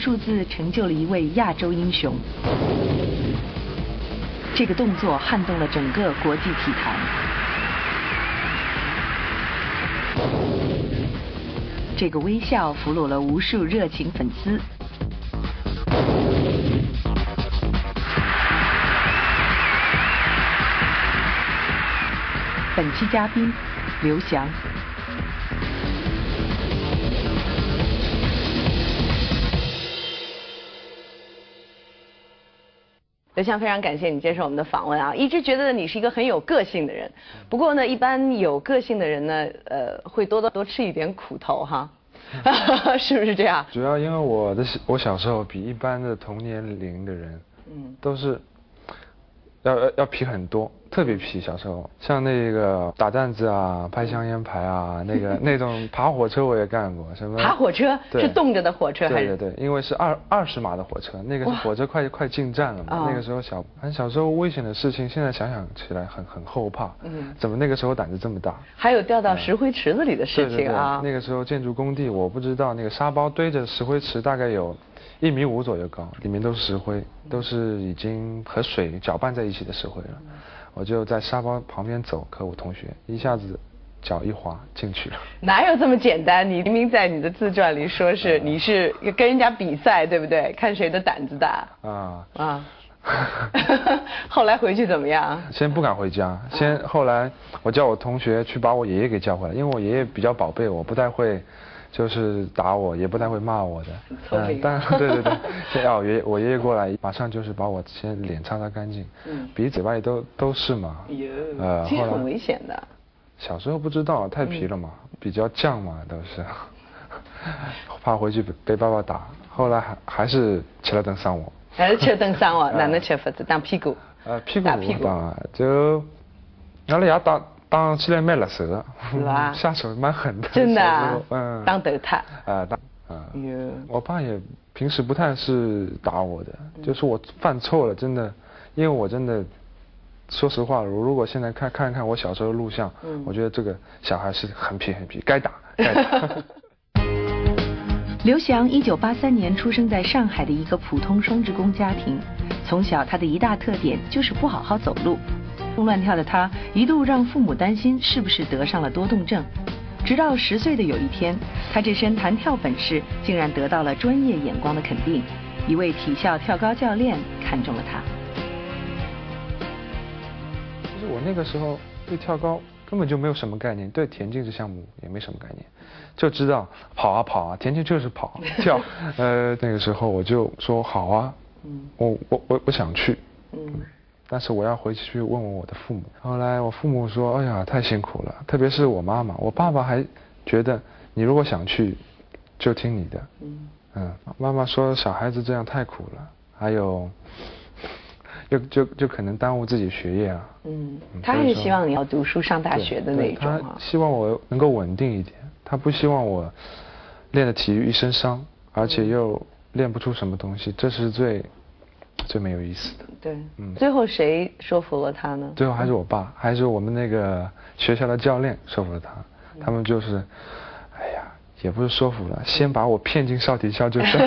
数字成就了一位亚洲英雄。这个动作撼动了整个国际体坛。这个微笑俘虏了无数热情粉丝。本期嘉宾刘翔。刘翔，非常感谢你接受我们的访问啊！一直觉得你是一个很有个性的人，不过呢，一般有个性的人呢，会多吃一点苦头哈，是不是这样？主要因为我小时候比一般的同年龄的人，都是要皮很多，特别皮。小时候像那个打弹子啊、拍香烟牌啊，那种爬火车我也干过，什么爬火车是动着的火车还是？对，因为是20码的火车，那个是火车快进站了嘛。那个时候小时候危险的事情，现在想想起来很后怕。怎么那个时候胆子这么大？还有掉到石灰池子里的事情啊。对，那个时候建筑工地，我不知道那个沙包堆着石灰池大概有1.5米左右高，里面都是石灰，都是已经和水搅拌在一起的石灰了。我就在沙包旁边走，和我同学一下子脚一滑进去了。哪有这么简单？你明明在你的自传里说是你是跟人家比赛，对不对？看谁的胆子大。后来回去怎么样？先不敢回家，后来我叫我同学去把我爷爷给叫回来，因为我爷爷比较宝贝我，不太会就是打我，也不太会骂我的。但对，先我爷爷过来，马上就是把我先脸擦干净，鼻子嘴巴里都是嘛。其实很危险的。小时候不知道，太皮了嘛，比较犟嘛，都是，怕回去被爸爸打。后来还是吃了顿伤我。还是吃顿伤我，哪能吃法子？打屁股。打屁股打，就拿了牙打起来蛮辣手的，是吧？下手蛮狠的。真的。当头他。我爸也平时不太是打我的，就是我犯错了，真的，因为我真的，说实话，如果现在看我小时候的录像，我觉得这个小孩是很皮，该打。刘翔1983年出生在上海的一个普通双职工家庭，从小他的一大特点就是不好好走路，乱跳的他一度让父母担心是不是得上了多动症。直到10岁的有一天，他这身弹跳本事竟然得到了专业眼光的肯定，一位体校跳高教练看中了他。其实我那个时候对跳高根本就没有什么概念，对田径这项目也没什么概念，就知道跑啊，田径就是跑跳。那个时候我就说好啊，我想去，但是我要回去问问我的父母。后来我父母说，哎呀，太辛苦了，特别是我妈妈，我爸爸还觉得你如果想去，就听你的。妈妈说小孩子这样太苦了，还有。就可能耽误自己学业啊。他还是希望你要读书上大学的那种他希望我能够稳定一点，他不希望我练的体育一身伤，而且又练不出什么东西，这是最没有意思的。对，最后谁说服了他呢？最后还是我爸，还是我们那个学校的教练说服了他。他们就是，哎呀。也不是说服了，先把我骗进少体校就再说。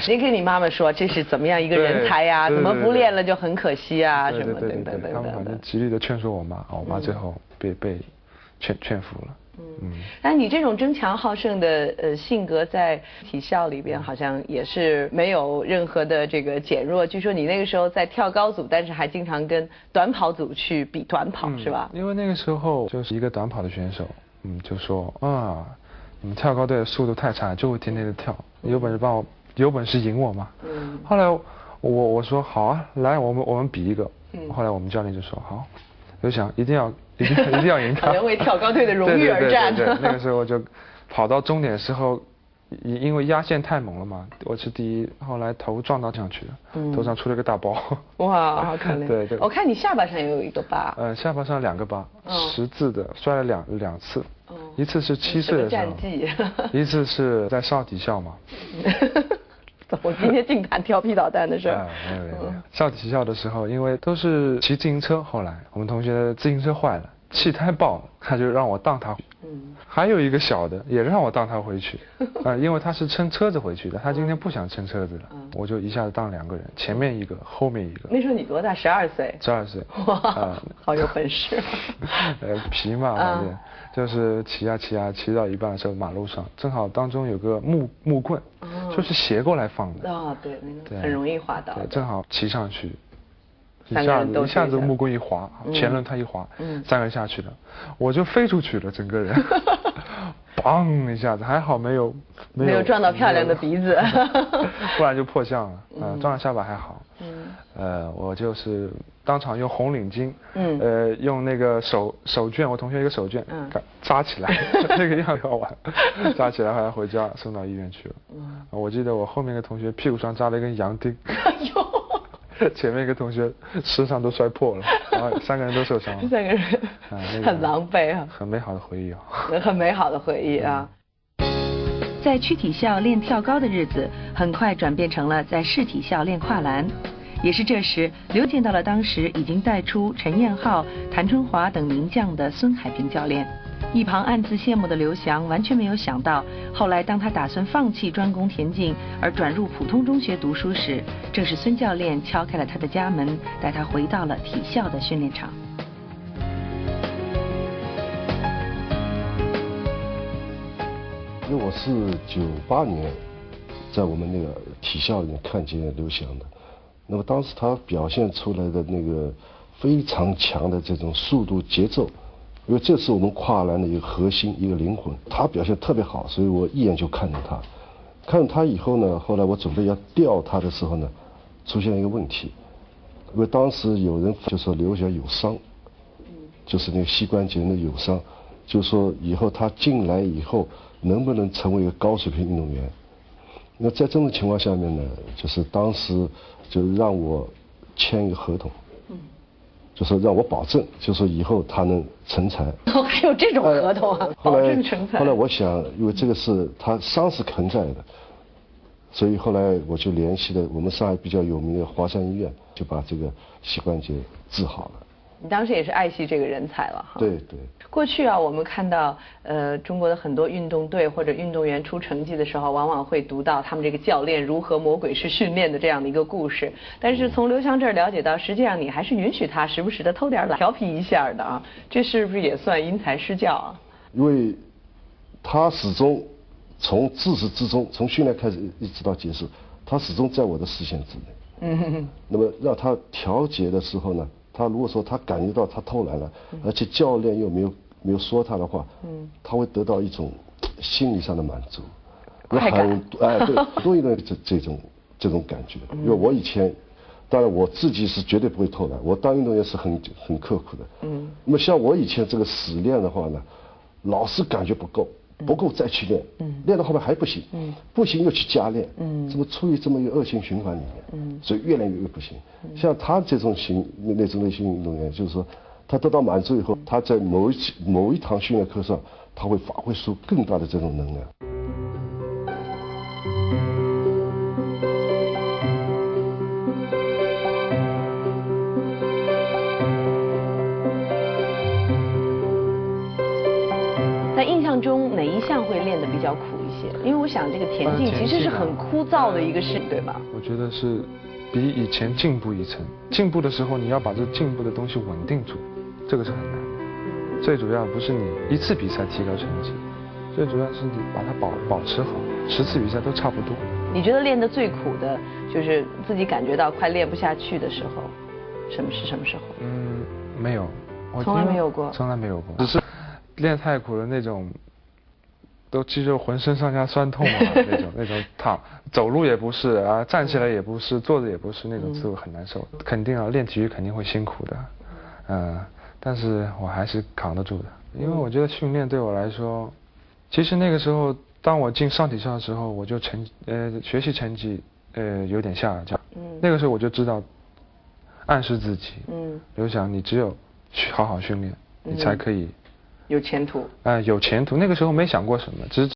你跟你妈妈说这是怎么样一个人才呀？怎么不练了就很可惜啊？什么等等。他们反正极力的劝说我妈，我妈最后被劝服了。但你这种争强好胜的性格，在体校里边好像也是没有任何的这个减弱。据说你那个时候在跳高组，但是还经常跟短跑组去比短跑，是吧？因为那个时候就是一个短跑的选手，就说啊。你们跳高队的速度太差，就会天天的跳，有本事赢我嘛。后来我说好啊，来我们比一个。后来我们教练就说好，刘翔一定要赢他。为跳高队的荣誉而战。对，那个时候我就跑到终点的时候，因为压线太猛了嘛，我是第一，后来头撞到上去了，头上出了个大包。哇，好可怜。对。我看你下巴上也有一个疤。下巴上2个疤，十字的，摔了两次。一次是7岁的时候，一次是在少体校嘛。我今天净谈调皮捣蛋的事儿。没有。少体校的时候，因为都是骑自行车，后来我们同学的自行车坏了，气胎爆了，他就让我当他。还有一个小的也让我当他回去，因为他是乘车子回去的，他今天不想乘车子了，我就一下子当2个人，前面一个，后面一个。那时候你多大？12岁。12岁。哇，好有本事。皮嘛，反正就是骑骑到一半的时候，马路上正好当中有个木棍，就是斜过来放的。对，那个很容易滑倒。对，正好骑上去。一下子木棍一滑，前轮它一滑，3个人下去了，我就飞出去了，整个人，嘣一下子，还好没有撞到漂亮的鼻子，不然就破相了，撞到下巴还好，我就是当场用红领巾，用那个手绢，我同学一个手绢，扎起来，这个样要完，扎起来后来回家送到医院去了，我记得我后面一个同学屁股上扎了一根洋钉，哎呦。前面一个同学身上都摔破了，然后3个人都受伤了。3个人，很狼狈啊。很美好的回忆啊。很美好的回忆啊。在区体校练跳高的日子，很快转变成了在市体校练跨栏。也是这时，刘见到了当时已经带出陈彦浩、谭春华等名将的孙海平教练。一旁暗自羡慕的刘翔完全没有想到，后来当他打算放弃专攻田径而转入普通中学读书时，正是孙教练敲开了他的家门，带他回到了体校的训练场。因为我是98年在我们那个体校里面看见刘翔的，那么当时他表现出来的那个非常强的这种速度节奏。因为这是我们跨栏的一个核心，一个灵魂，他表现特别好，所以我一眼就看中他。看中他以后呢，后来我准备要调他的时候呢，出现了一个问题，因为当时有人就说刘翔有伤，就是那个膝关节的有伤，就说以后他进来以后能不能成为一个高水平运动员。那在这种情况下面呢，就是当时就让我签一个合同。就是让我保证，就是说以后他能成才。还有这种合同啊？保证成才。后来我想，因为这个是他伤是存在的，所以后来我就联系了我们上海比较有名的华山医院，就把这个膝关节治好了。你当时也是爱惜这个人才了哈。对。过去啊，我们看到中国的很多运动队或者运动员出成绩的时候，往往会读到他们这个教练如何魔鬼式训练的这样的一个故事。但是从刘翔这儿了解到，实际上你还是允许他时不时的偷点懒，调皮一下的啊，这是不是也算因材施教啊？因为他始终从自始至终，从训练开始一直到结束，他始终在我的视线之内。那么让他调节的时候呢？他如果说他感觉到他偷懒了，而且教练又没有说他的话，他会得到一种心理上的满足，快感。对，多一点这种感觉。因为我以前，当然我自己是绝对不会偷懒，我当运动员是很刻苦的。那么像我以前这个死练的话呢，老是感觉不够再去练，练到后面还不行，不行又去加练，这么处于这么一个恶性循环里面，所以越练越不行。像他这种那种类型运动员，就是说他得到满足以后，他在某一堂训练课上，他会发挥出更大的这种能量。在印象中哪一项会练得比较苦一些？因为我想这个田径其实是很枯燥的一个事，对吧？我觉得是比以前进步一层。进步的时候，你要把这进步的东西稳定住，这个是很难的。最主要不是你一次比赛提高成绩，最主要是你把它保持好，10次比赛都差不多。你觉得练得最苦的，就是自己感觉到快练不下去的时候，什么时候？没有，从来没有过。从来没有过，只是练太苦了那种，都肌肉浑身上下酸痛啊那种走路也不是啊，站起来也不是，坐着也不是，那种滋味很难受。肯定啊，练体育肯定会辛苦的，但是我还是扛得住的，因为我觉得训练对我来说，其实那个时候当我进上体校的时候，我就学习成绩有点下降，那个时候我就知道，暗示自己，刘翔，你只有去好好训练，你才可以。有前途。有前途。那个时候没想过什么，只是